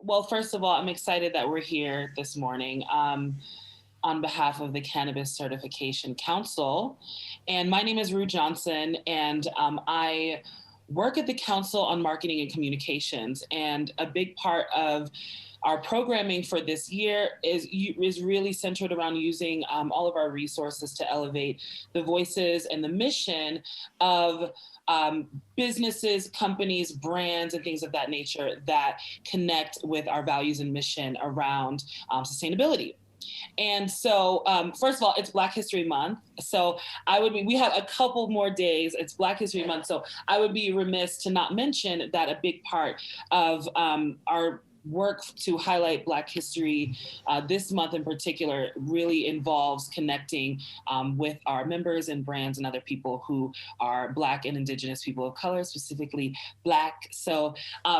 Well, first of all, I'm excited that we're here this morning on behalf of the Cannabis Certification Council. And my name is Reaux Johnson, and I work at the Council on Marketing and Communications. And a big part of our programming for this year is really centered around using all of our resources to elevate the voices and the mission of businesses, companies, brands, and things of that nature that connect with our values and mission around sustainability. And so, first of all, it's Black History Month. So we have a couple more days. It's Black History Month. So I would be remiss to not mention that a big part of our work to highlight Black history this month in particular really involves connecting with our members and brands and other people who are Black and Indigenous people of color, specifically Black. So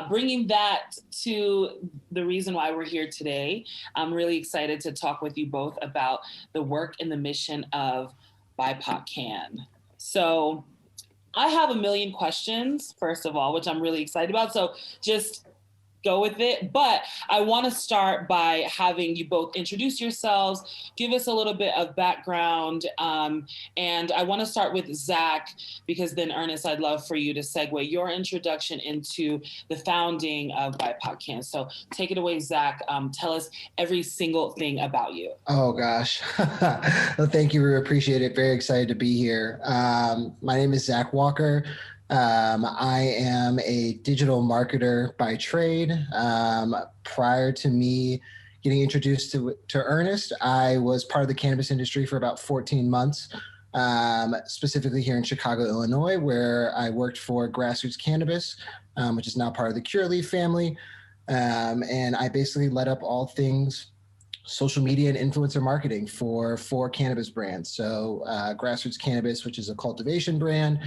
bringing that to the reason why we're here today, I'm really excited to talk with you both about the work and the mission of BIPOCANN. So I have a million questions, first of all, which I'm really excited about. So just go with it. But I want to start by having you both introduce yourselves, give us a little bit of background. And I want to start with Zach, because then Ernest, I'd love for you to segue your introduction into the founding of BIPOCANN. So take it away, Zach. Tell us every single thing about you. Oh gosh. Well, thank you. We appreciate it. Very excited to be here. My name is Zach Walker. I am a digital marketer by trade. Prior to me getting introduced to Ernest, I was part of the cannabis industry for about 14 months, specifically here in Chicago, Illinois, where I worked for Grassroots Cannabis, which is now part of the Curaleaf family. And I basically led up all things social media and influencer marketing for four cannabis brands. So Grassroots Cannabis, which is a cultivation brand.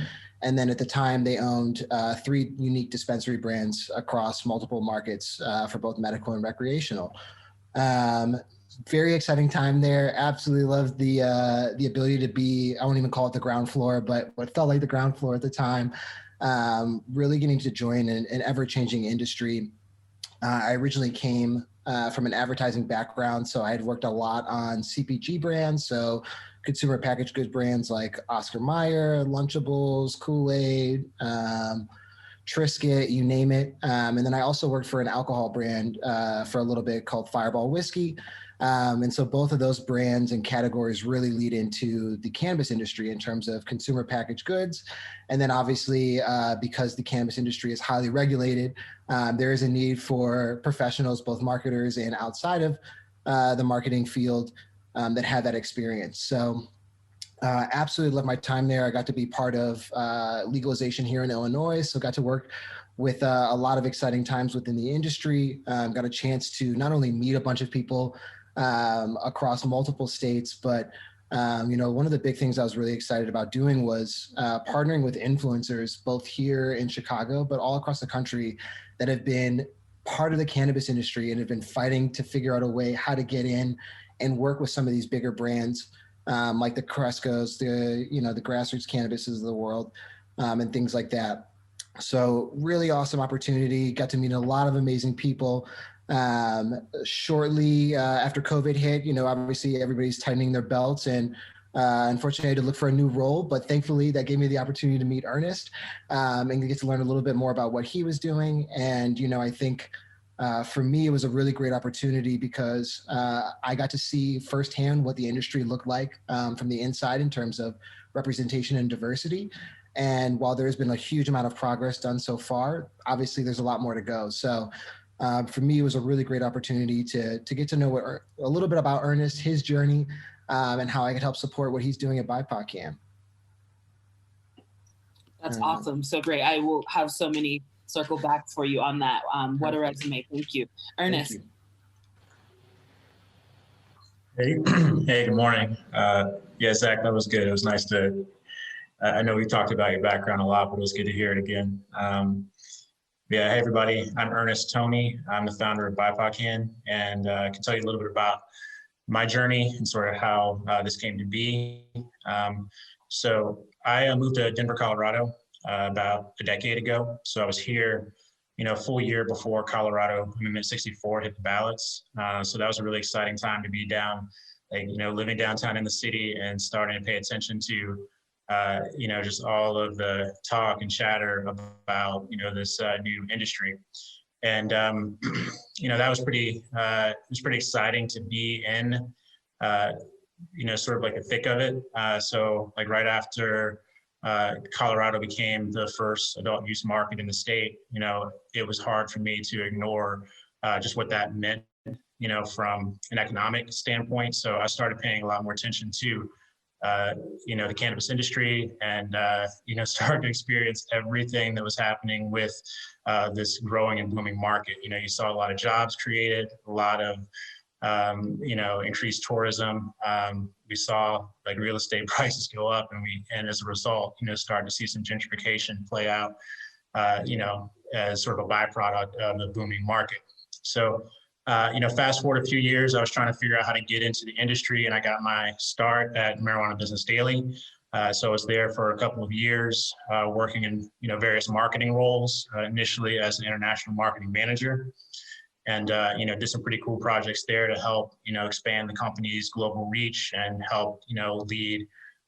And then at the time, they owned three unique dispensary brands across multiple markets for both medical and recreational. Very exciting time there. Absolutely loved the ability to be, I won't even call it the ground floor, but what felt like the ground floor at the time. Really getting to join an ever-changing industry. I originally came from an advertising background, so I had worked a lot on CPG brands, so consumer packaged goods brands like Oscar Mayer, Lunchables, Kool-Aid, Triscuit, you name it. And then I also worked for an alcohol brand for a little bit called Fireball Whiskey. And so both of those brands and categories really lead into the cannabis industry in terms of consumer packaged goods. And then obviously, because the cannabis industry is highly regulated, there is a need for professionals, both marketers and outside of the marketing field, that have that experience. So absolutely love my time there. I got to be part of legalization here in Illinois, so got to work with a lot of exciting times within the industry. Got a chance to not only meet a bunch of people across multiple states, but one of the big things I was really excited about doing was partnering with influencers, both here in Chicago, but all across the country, that have been part of the cannabis industry and have been fighting to figure out a way how to get in and work with some of these bigger brands, like the Crescos, the Grassroots Cannabises of the world, and things like that. So really awesome opportunity. Got to meet a lot of amazing people. Shortly after COVID hit, obviously everybody's tightening their belts, and unfortunately I had to look for a new role, but thankfully that gave me the opportunity to meet Ernest and get to learn a little bit more about what he was doing. And, I think for me, it was a really great opportunity because I got to see firsthand what the industry looked like from the inside in terms of representation and diversity. And while there's been a huge amount of progress done so far, obviously there's a lot more to go. So for me, it was a really great opportunity to get to know a little bit about Ernest, his journey, and how I could help support what he's doing at BIPOCANN. That's awesome. So great. I will have so many circle back for you on that. What a resume. Thank you. Ernest. Thank you. Hey, good morning. Yeah, Zach, that was good. It was nice to, I know we talked about your background a lot, but it was good to hear it again. Yeah, hey everybody, I'm Ernest Toney. I'm the founder of BIPOCANN, and I can tell you a little bit about my journey and sort of how this came to be. So I moved to Denver, Colorado about a decade ago. So I was here full year before Colorado Amendment 64 hit the ballots. So that was a really exciting time to be down, living downtown in the city and starting to pay attention to, just all of the talk and chatter about, this new industry. And, that was it was pretty exciting to be in, sort of like the thick of it. So like right after Colorado became the first adult use market in the state, it was hard for me to ignore just what that meant, from an economic standpoint. So I started paying a lot more attention to, the cannabis industry and, started to experience everything that was happening with this growing and booming market. You saw a lot of jobs created, a lot of, increased tourism. We saw like real estate prices go up, and as a result, started to see some gentrification play out, as sort of a byproduct of the booming market. So, fast forward a few years, I was trying to figure out how to get into the industry, and I got my start at Marijuana Business Daily. So I was there for a couple of years, working in, various marketing roles, initially as an international marketing manager. And, did some pretty cool projects there to help, expand the company's global reach and help, lead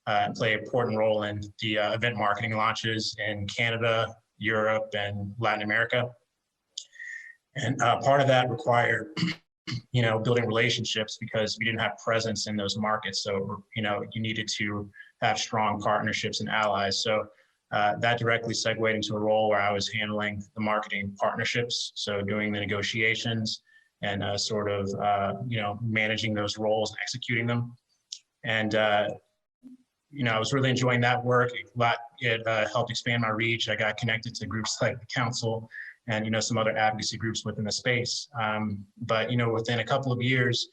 and play an important role in the event marketing launches in Canada, Europe, and Latin America. And part of that required, building relationships because we didn't have presence in those markets. So, you needed to have strong partnerships and allies. So that directly segued into a role where I was handling the marketing partnerships. So doing the negotiations and managing those roles and executing them. And, I was really enjoying that work. It helped expand my reach. I got connected to groups like the council and, some other advocacy groups within the space. But, within a couple of years,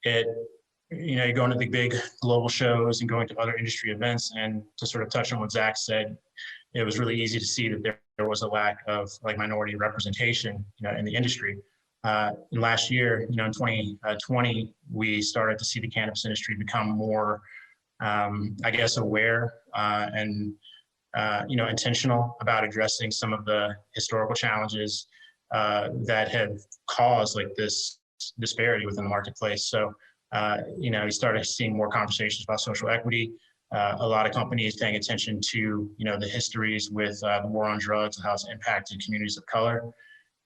you're going to the big global shows and going to other industry events. And to sort of touch on what Zach said, it was really easy to see that there was a lack of like minority representation, in the industry. And last year, in 2020, we started to see the cannabis industry become more, aware and intentional about addressing some of the historical challenges that have caused like this disparity within the marketplace. So, you started seeing more conversations about social equity. A lot of companies paying attention to, the histories with the war on drugs and how it's impacted communities of color.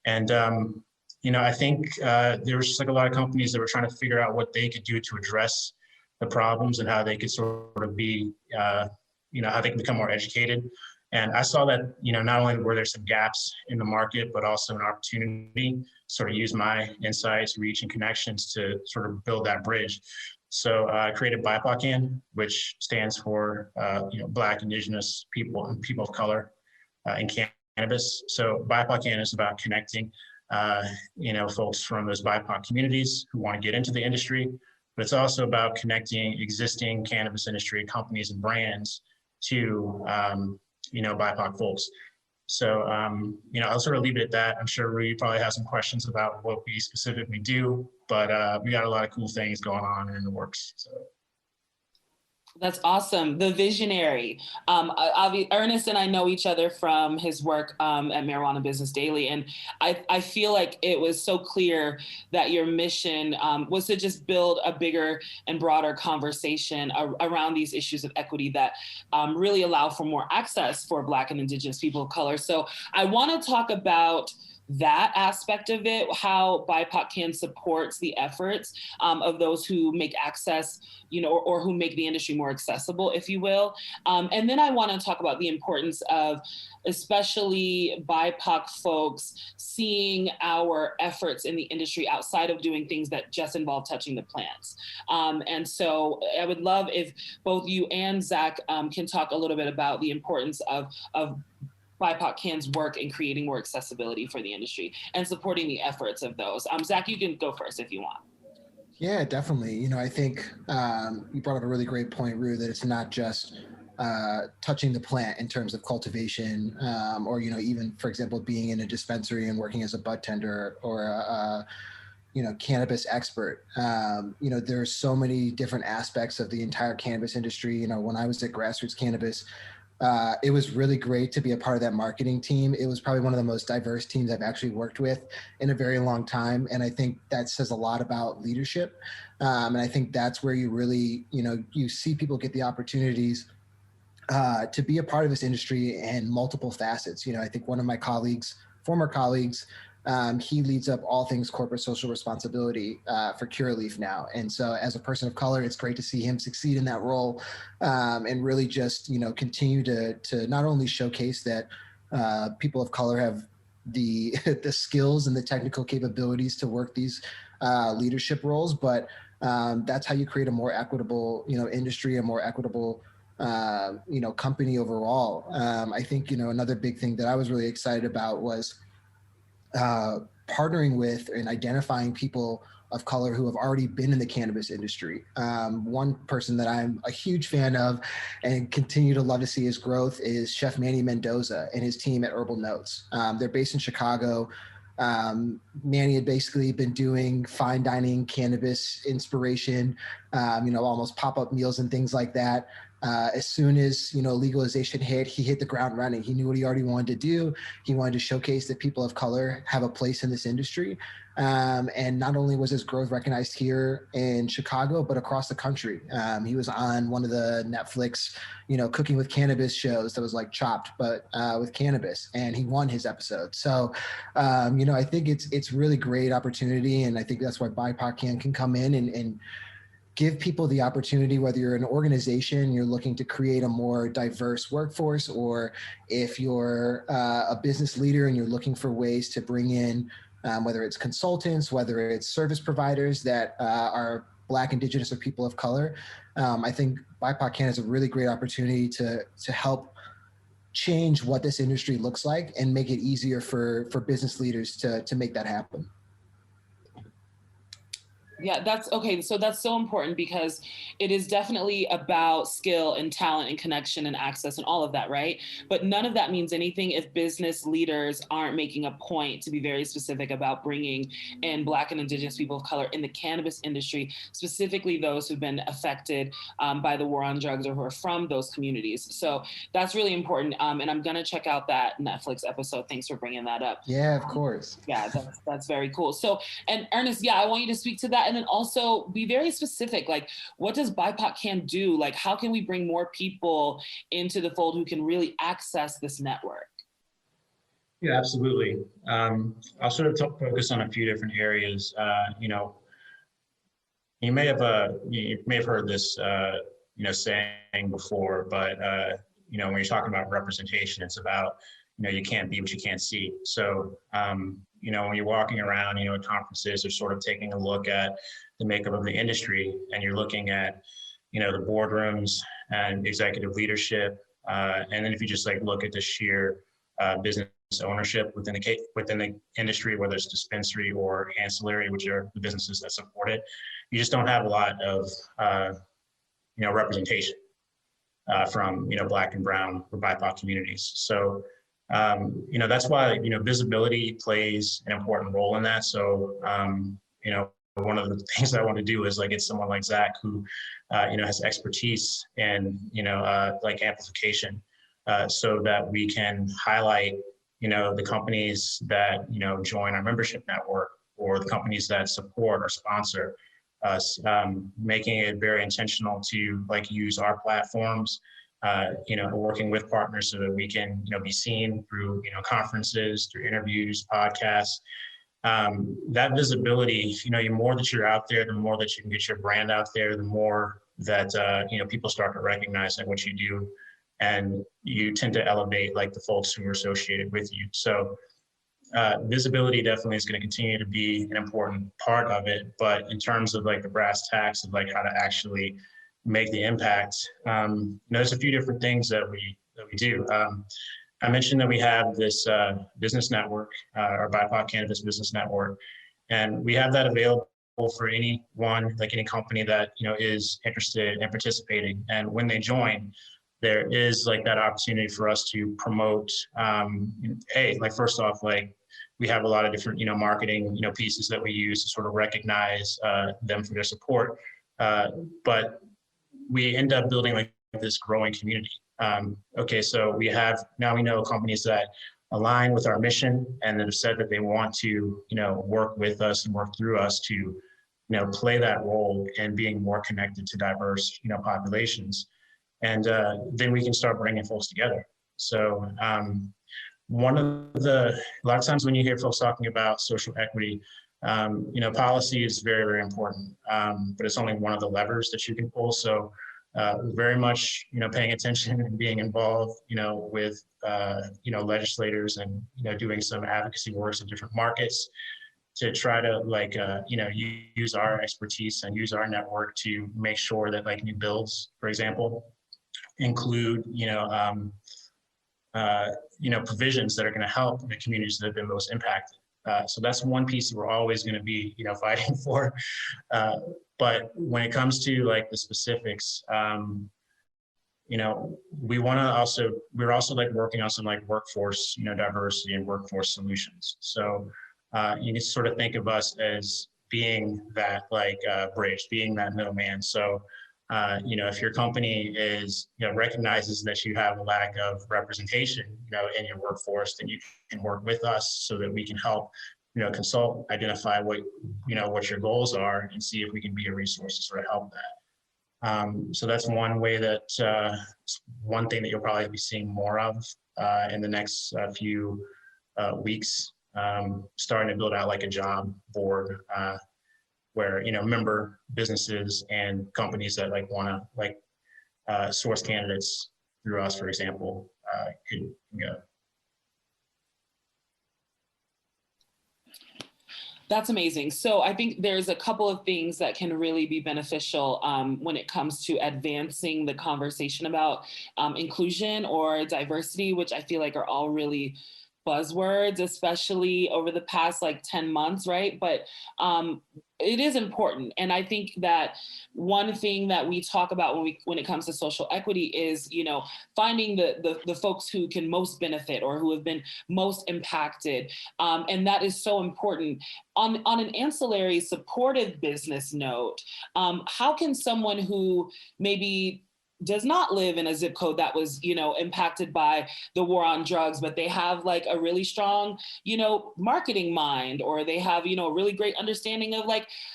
And, I think there was just like a lot of companies that were trying to figure out what they could do to address the problems and how they could sort of be, how they can become more educated. And I saw that, not only were there some gaps in the market, but also an opportunity to sort of use my insights, reach, and connections to sort of build that bridge. So I created BIPOCANN, which stands for, Black, Indigenous people and people of color in cannabis. So BIPOCANN is about connecting, folks from those BIPOC communities who want to get into the industry, but it's also about connecting existing cannabis industry companies and brands to, BIPOC folks. So, I'll sort of leave it at that. I'm sure Reaux probably has some questions about what we specifically do, but we got a lot of cool things going on in the works. So. That's awesome. The visionary. Ernest and I know each other from his work at Marijuana Business Daily. And I feel like it was so clear that your mission was to just build a bigger and broader conversation around these issues of equity that really allow for more access for Black and Indigenous people of color. So I want to talk about that aspect of it, how BIPOCANN supports the efforts of those who make access, or who make the industry more accessible, if you will. And then I want to talk about the importance of especially BIPOC folks seeing our efforts in the industry outside of doing things that just involve touching the plants. And so I would love if both you and Zach can talk a little bit about the importance of BIPOCANN's work in creating more accessibility for the industry and supporting the efforts of those. Zach, you can go first if you want. Yeah, definitely. I think you brought up a really great point, Reaux, that it's not just touching the plant in terms of cultivation, or, even, for example, being in a dispensary and working as a bud tender or a cannabis expert. There's so many different aspects of the entire cannabis industry. When I was at Grassroots Cannabis, it was really great to be a part of that marketing team. It was probably one of the most diverse teams I've actually worked with in a very long time. And I think that says a lot about leadership. And I think that's where you really, you see people get the opportunities to be a part of this industry and multiple facets. I think one of my former colleagues, he leads up all things corporate social responsibility for Curaleaf now. And so as a person of color, it's great to see him succeed in that role and really just, continue to not only showcase that people of color have the the skills and the technical capabilities to work these leadership roles, but that's how you create a more equitable, industry, a more equitable company overall. I think, another big thing that I was really excited about was partnering with and identifying people of color who have already been in the cannabis industry. One person that I'm a huge fan of and continue to love to see his growth is Chef Manny Mendoza and his team at Herbal Notes. They're based in Chicago. Manny had basically been doing fine dining cannabis inspiration, almost pop-up meals and things like that. As soon as legalization hit, he hit the ground running. He knew what he already wanted to do. He wanted to showcase that people of color have a place in this industry. And not only was his growth recognized here in Chicago, but across the country. He was on one of the Netflix, cooking with cannabis shows that was like Chopped, but with cannabis, and he won his episode. So, I think it's really great opportunity, and I think that's why BIPOCANN can come in and give people the opportunity, whether you're an organization, you're looking to create a more diverse workforce, or if you're a business leader and you're looking for ways to bring in, whether it's consultants, whether it's service providers that are Black, Indigenous, or people of color. I think BIPOCANN is a really great opportunity to help change what this industry looks like and make it easier for business leaders to make that happen. Yeah, that's okay. So that's so important because it is definitely about skill and talent and connection and access and all of that, right? But none of that means anything if business leaders aren't making a point to be very specific about bringing in Black and Indigenous people of color in the cannabis industry, specifically those who've been affected by the war on drugs or who are from those communities. So that's really important. And I'm going to check out that Netflix episode. Thanks for bringing that up. Yeah, of course. Yeah, that's very cool. So, and Ernest, yeah, I want you to speak to that. And then also be very specific, like what does BIPOCANN do? Like how can we bring more people into the fold who can really access this network? Yeah, absolutely. I'll sort of focus on a few different areas. You may have heard this saying before, but when you're talking about representation, it's about you can't be what you can't see. So when you're walking around, at conferences or sort of taking a look at the makeup of the industry, and you're looking at, the boardrooms and executive leadership, and then if you just look at the sheer business ownership within the industry, whether it's dispensary or ancillary, which are the businesses that support it, you just don't have a lot of representation from Black and Brown or BIPOC communities. So that's why visibility plays an important role in that. So one of the things I want to do is get someone like Zach who has expertise in amplification, so that we can highlight the companies that join our membership network, or the companies that support or sponsor us, making it very intentional to use our platforms, working with partners so that we can be seen through conferences, through interviews, podcasts. That visibility, the more that you're out there, the more that you can get your brand out there, the more that people start to recognize what you do, and you tend to elevate the folks who are associated with you. So visibility definitely is going to continue to be an important part of it. But in terms of the brass tacks of how to actually make the impact, there's a few different things that we do. I mentioned that we have this business network, our BIPOC Cannabis Business Network, and we have that available for anyone, any company that is interested in participating. And when they join, there is that opportunity for us to promote. First off, we have a lot of different marketing pieces that we use to sort of recognize them for their support, but we end up building this growing community. Okay, so we know companies that align with our mission and that have said that they want to, work with us and work through us to, play that role in being more connected to diverse, populations. And then we can start bringing folks together. So a lot of times when you hear folks talking about social equity, policy is very, very important, but it's only one of the levers that you can pull. So very much, paying attention and being involved, with, legislators and, doing some advocacy works in different markets to try to use our expertise and use our network to make sure that new bills, for example, include, provisions that are going to help the communities that have been most impacted. So that's one piece that we're always going to be, fighting for. But when it comes to the specifics, we're also working on some workforce, diversity and workforce solutions. So you can sort of think of us as being that bridge, being that middleman. So if your company is, recognizes that you have a lack of representation, in your workforce, then you can work with us so that we can help, consult, identify what your goals are and see if we can be a resource to sort of help that. So that's one way that, one thing that you'll probably be seeing more of in the next few weeks, starting to build out a job board where, member businesses and companies that want to source candidates through us, for example, could go. That's amazing. So I think there's a couple of things that can really be beneficial when it comes to advancing the conversation about inclusion or diversity, which I feel are all really buzzwords, especially over the past 10 months, right? But it is important. And I think that one thing that we talk about when it comes to social equity is, finding the folks who can most benefit or who have been most impacted. And that is so important. On an ancillary supportive business note, how can someone who maybe does not live in a zip code that was, impacted by the war on drugs, but they have a really strong, marketing mind, or they have, a really great understanding of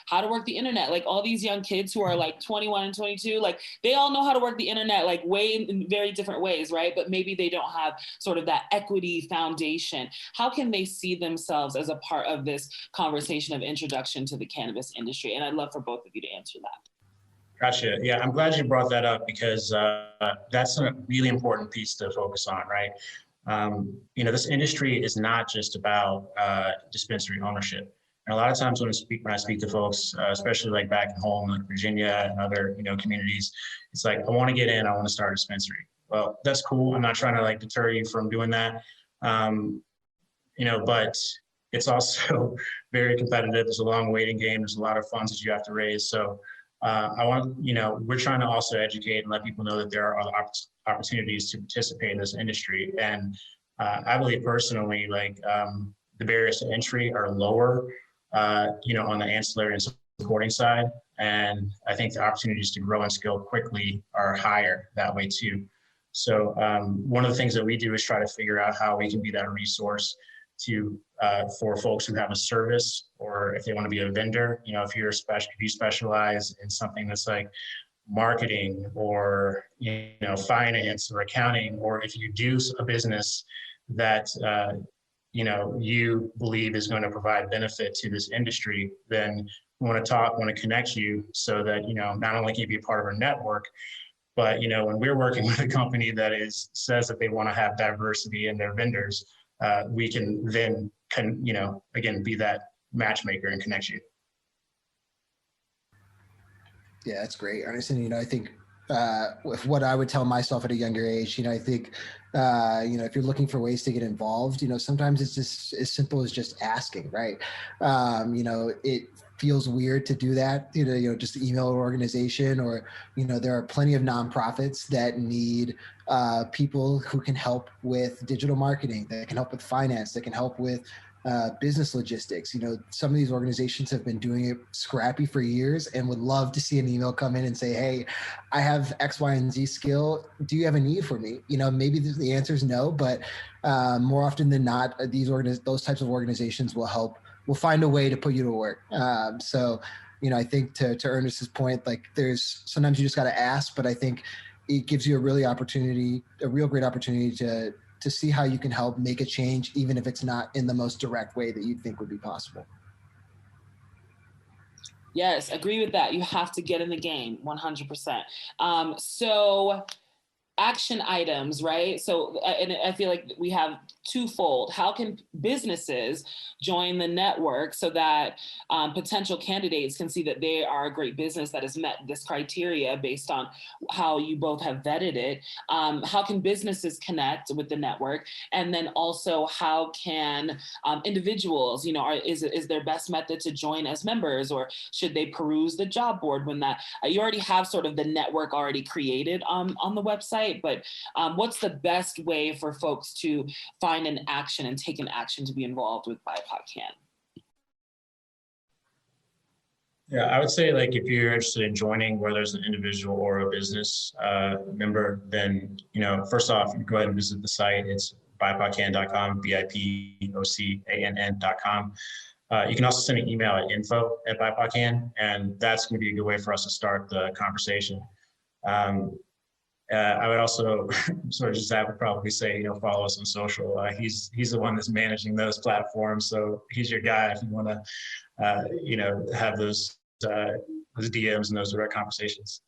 how to work the internet. All these young kids who are 21 and 22, they all know how to work the internet, way in very different ways, right? But maybe they don't have sort of that equity foundation. How can they see themselves as a part of this conversation of introduction to the cannabis industry? And I'd love for both of you to answer that. Gotcha. Yeah, I'm glad you brought that up because that's a really important piece to focus on, right? This industry is not just about dispensary ownership. And a lot of times when I speak to folks, especially back at home, Virginia and other communities, it's I want to get in, I want to start a dispensary. Well, that's cool. I'm not trying to deter you from doing that. But it's also very competitive. There's a long waiting game. There's a lot of funds that you have to raise. So we're trying to also educate and let people know that there are other opportunities to participate in this industry. And I believe personally, the barriers to entry are lower, on the ancillary and supporting side. And I think the opportunities to grow and scale quickly are higher that way too. So one of the things that we do is try to figure out how we can be that resource to for folks who have a service, or if they want to be a vendor, if you specialize in something that's marketing or finance or accounting, or if you do a business that you believe is going to provide benefit to this industry, then we want to connect you so that not only can you be a part of our network, but when we're working with a company that says that they want to have diversity in their vendors, we can then again be that matchmaker and connect you. Yeah, that's great, Ernest. And I think with what I would tell myself at a younger age, I think if you're looking for ways to get involved, sometimes it's just as simple as just asking, right? It feels weird to do that, just email an organization, or there are plenty of nonprofits that need people who can help with digital marketing, that can help with finance, that can help with business logistics. Some of these organizations have been doing it scrappy for years and would love to see an email come in and say, hey, I have X, Y, and Z skill. Do you have a need for me? Maybe the answer is no, but more often than not, those types of organizations will find a way to put you to work. I think to Ernest's point, like there's sometimes you just got to ask, but I think it gives you a real great opportunity to see how you can help make a change, even if it's not in the most direct way that you think would be possible. Yes, agree with that. You have to get in the game 100%. So action items, right? So, and I feel like we have twofold. How can businesses join the network so that potential candidates can see that they are a great business that has met this criteria based on how you both have vetted it? How can businesses connect with the network? And then also, how can individuals, is their best method to join as members, or should they peruse the job board when that you already have sort of the network already created on the website? But what's the best way for folks to find an action and take an action to be involved with BIPOCANN? Yeah, I would say like if you're interested in joining, whether it's an individual or a business member, then first off, you go ahead and visit the site. It's bipocann.com, BIPOCANN.com. You can also send an email at info@BIPOCANN, and that's going to be a good way for us to start the conversation. I would also sort of just would probably say, follow us on social. He's the one that's managing those platforms, so he's your guy if you want to, have those DMs and those direct conversations.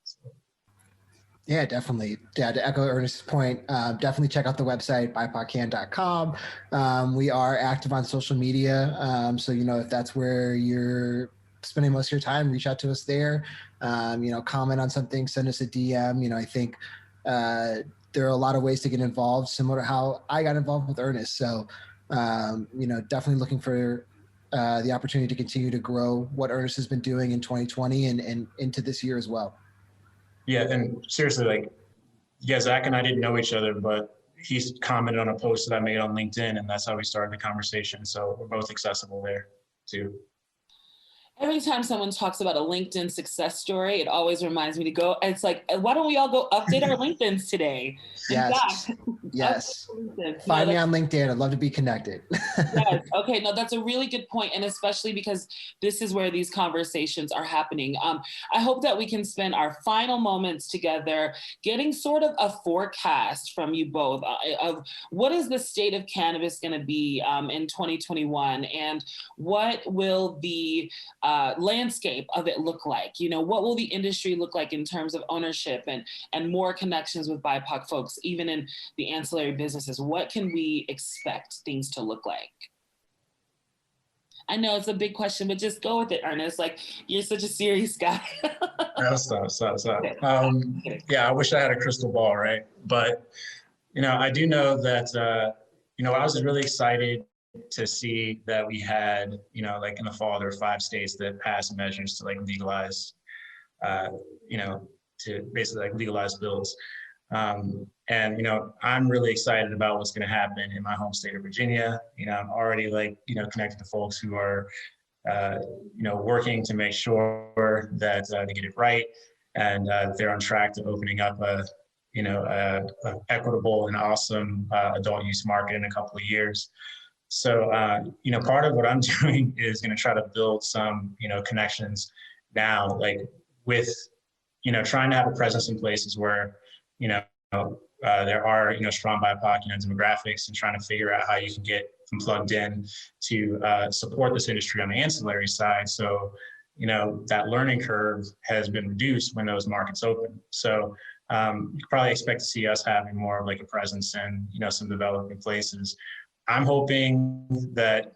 Yeah, definitely. Yeah, to echo Ernest's point, definitely check out the website, bipocann.com. We are active on social media. So, if that's where you're spending most of your time, reach out to us there. Comment on something, send us a DM. I think there are a lot of ways to get involved, similar to how I got involved with Ernest. So, definitely looking for the opportunity to continue to grow what Ernest has been doing in 2020 and into this year as well. Yeah, and seriously, Zach and I didn't know each other, but he's commented on a post that I made on LinkedIn, and that's how we started the conversation. So we're both accessible there too. Every time someone talks about a LinkedIn success story, it always reminds me to go. It's like, why don't we all go update our LinkedIns today? Yes. Yes. Find me on LinkedIn. I'd love to be connected. Yes. Okay. No, that's a really good point. And especially because this is where these conversations are happening. I hope that we can spend our final moments together getting sort of a forecast from you both of what is the state of cannabis going to be in 2021, and what will the landscape of it look like? What will the industry look like in terms of ownership and more connections with BIPOC folks, even in the ancillary businesses? What can we expect things to look like? I know it's a big question, but just go with it, Ernest. Like, you're such a serious guy. No, stop. Yeah, I wish I had a crystal ball, right? But, I do know that, I was really excited to see that we had, like in the fall, there were 5 states that passed measures to legalize, to basically legalize bills. And, I'm really excited about what's going to happen in my home state of Virginia. I'm already connected to folks who are, working to make sure that they get it right, and they're on track to opening up a equitable and awesome adult use market in a couple of years. So, part of what I'm doing is going to try to build some, connections now, with, trying to have a presence in places where, there are, strong BIPOC, demographics, and trying to figure out how you can get them plugged in to support this industry on the ancillary side. So, that learning curve has been reduced when those markets open. So you can probably expect to see us having more of a presence in, some developing places. I'm hoping that,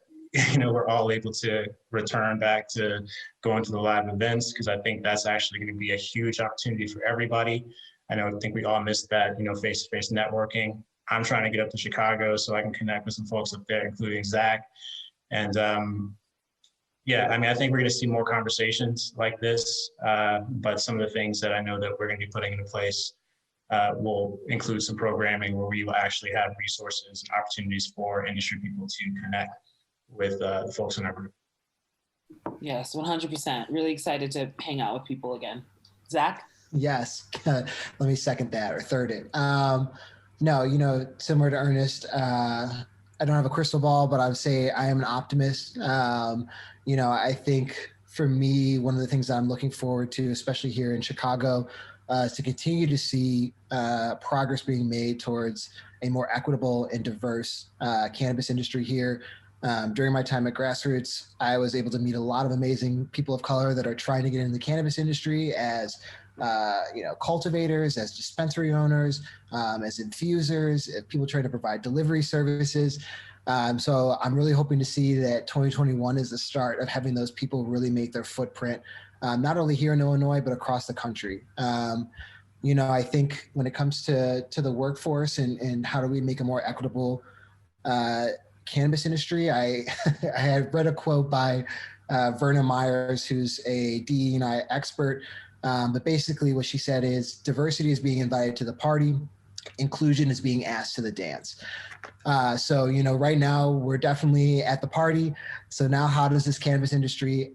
we're all able to return back to going to the live events, because I think that's actually going to be a huge opportunity for everybody. I think we all missed that, face-to-face networking. I'm trying to get up to Chicago so I can connect with some folks up there, including Zach. And I think we're going to see more conversations like this, but some of the things that I know that we're going to be putting into place will include some programming where we will actually have resources and opportunities for industry people to connect. with the folks in our group. Yes, 100%. Really excited to hang out with people again. Zach? Yes, let me second that or third it. No, similar to Ernest, I don't have a crystal ball, but I would say I am an optimist. I think for me, one of the things that I'm looking forward to, especially here in Chicago, is to continue to see progress being made towards a more equitable and diverse cannabis industry here. During my time at Grassroots, I was able to meet a lot of amazing people of color that are trying to get into the cannabis industry as cultivators, as dispensary owners, as infusers, people trying to provide delivery services. So I'm really hoping to see that 2021 is the start of having those people really make their footprint, not only here in Illinois, but across the country. I think when it comes to the workforce and how do we make a more equitable cannabis industry, I had read a quote by Verna Myers, who's a DE&I expert. But basically what she said is diversity is being invited to the party, inclusion is being asked to the dance. So right now we're definitely at the party. So now how does this cannabis industry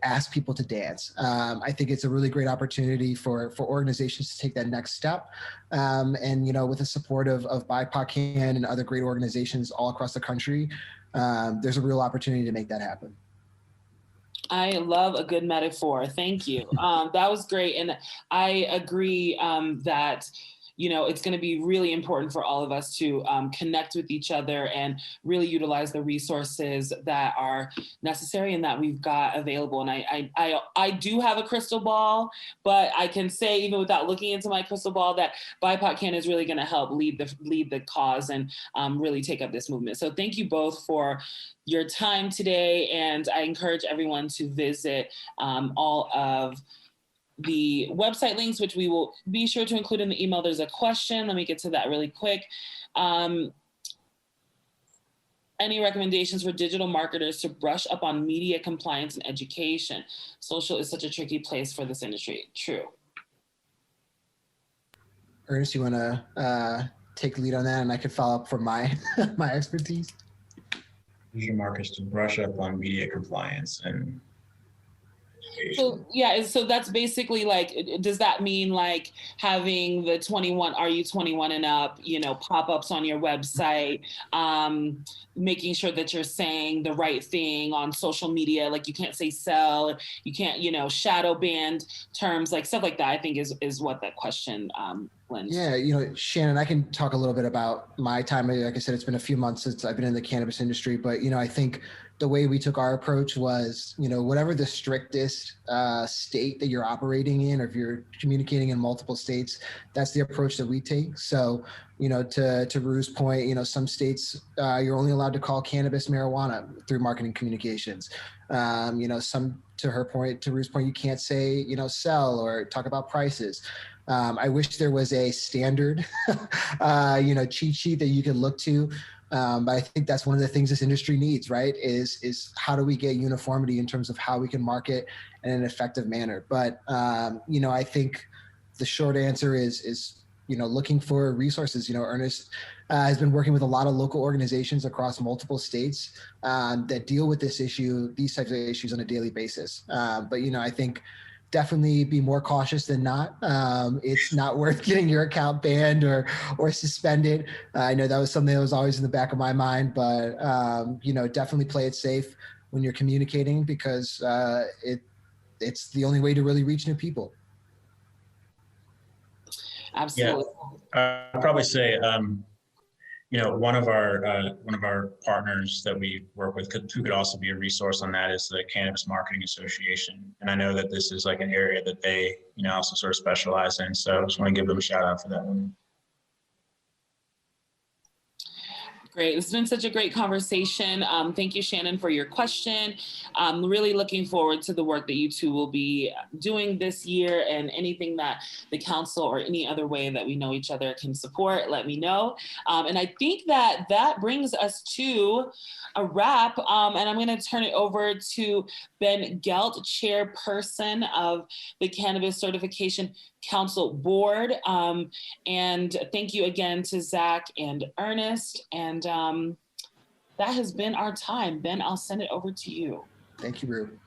ask people to dance? I think it's a really great opportunity for organizations to take that next step. And with the support of BIPOCANN and other great organizations all across the country, there's a real opportunity to make that happen. I love a good metaphor. Thank you. That was great. And I agree that it's going to be really important for all of us to connect with each other and really utilize the resources that are necessary and that we've got available. And I do have a crystal ball, but I can say, even without looking into my crystal ball, that BIPOCANN is really going to help lead the cause and really take up this movement. So thank you both for your time today. And I encourage everyone to visit all of the website links, which we will be sure to include in the email. There's a question. Let me get to that really quick. Any recommendations for digital marketers to brush up on media compliance and education? Social is such a tricky place for this industry. True. Ernest, you want to take the lead on that, and I could follow up from my my expertise? Digital marketers to brush up on media compliance and so that's basically like, does that mean like having the 21, are you 21 and up, pop-ups on your website, making sure that you're saying the right thing on social media, like you can't say sell, you can't, shadow banned terms, like stuff like that, I think is what that question lends. Yeah, Shannon, I can talk a little bit about my time. Like I said, it's been a few months since I've been in the cannabis industry, but I think the way we took our approach was, whatever the strictest state that you're operating in, or if you're communicating in multiple states, that's the approach that we take. So, to Rue's point, some states you're only allowed to call cannabis marijuana through marketing communications. Some, to Rue's point, you can't say, sell or talk about prices. I wish there was a standard, cheat sheet that you could look to. But I think that's one of the things this industry needs, right? Is how do we get uniformity in terms of how we can market in an effective manner? But, I think the short answer is looking for resources. Ernest has been working with a lot of local organizations across multiple states that deal with these types of issues on a daily basis. But, I think definitely be more cautious than not. It's not worth getting your account banned or suspended. I know that was something that was always in the back of my mind, but definitely play it safe when you're communicating, because it's the only way to really reach new people. Absolutely. Yeah, I'd probably say, one of our partners that we work with, who could also be a resource on that, is the Cannabis Marketing Association. And I know that this is like an area that they, also sort of specialize in. So I just want to give them a shout out for that one. Great. It's been such a great conversation. Thank you, Shannon, for your question. I'm really looking forward to the work that you two will be doing this year, and anything that the council or any other way that we know each other can support, let me know. And I think that brings us to a wrap. And I'm going to turn it over to Ben Gelt, chairperson of the Cannabis Certification Council Board. And thank you again to Zach and Ernest. And that has been our time. Ben, I'll send it over to you. Thank you, Rue.